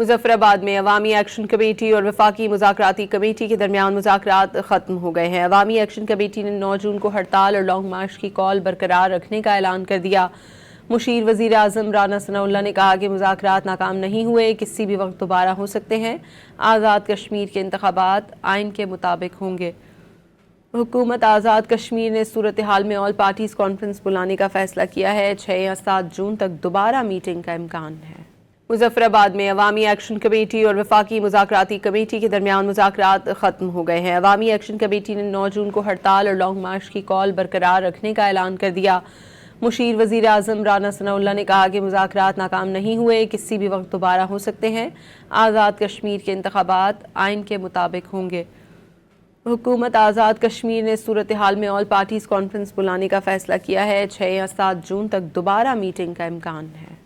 मुजफ्फराबाद में अवामी action committee और वफाकी मुज़ाकराती कमेटी के दरमियान मुज़ाकरात ख़त्म हो गए हैं। अवामी एक्शन कमेटी ने 9 जून को हड़ताल और लॉन्ग मार्च की कॉल बरकरार रखने का ऐलान कर दिया। मुशीर वज़ीर आज़म राना सनाउल्लाह ने कहा कि मुज़ाकरात नाकाम नहीं हुए, किसी भी वक्त दोबारा हो सकते हैं। आज़ाद कश्मीर के इंतखाबात आइन के मुताबिक होंगे। हुकूमत आज़ाद कश्मीर ने सूरत हाल में ऑल पार्टीज़ कॉन्फ्रेंस बुलाने का फैसला किया है। 6 या 7 जून तक दोबारा मीटिंग का इम्कान है। मुजफ्फराबाद में अवामी एक्शन कमेटी और वफाकी मुज़ाकराती कमेटी के दरमियान मुज़ाकरात ख़त्म हो गए हैं। अवामी एक्शन कमेटी ने 9 जून को हड़ताल और लॉन्ग मार्च की कॉल बरकरार रखने का ऐलान कर दिया। मुशीर वज़ीर आज़म राना सनाउल्लाह ने कहा कि मुज़ाकरात नाकाम नहीं हुए, किसी भी वक्त दोबारा हो सकते हैं। आज़ाद कश्मीर के इंतखाबात आइन के मुताबिक होंगे। हुकूमत आज़ाद कश्मीर ने सूरत हाल में ऑल पार्टीज़ कॉन्फ्रेंस बुलाने का फैसला किया है। 6 या 7 जून तक दोबारा मीटिंग का इम्कान है।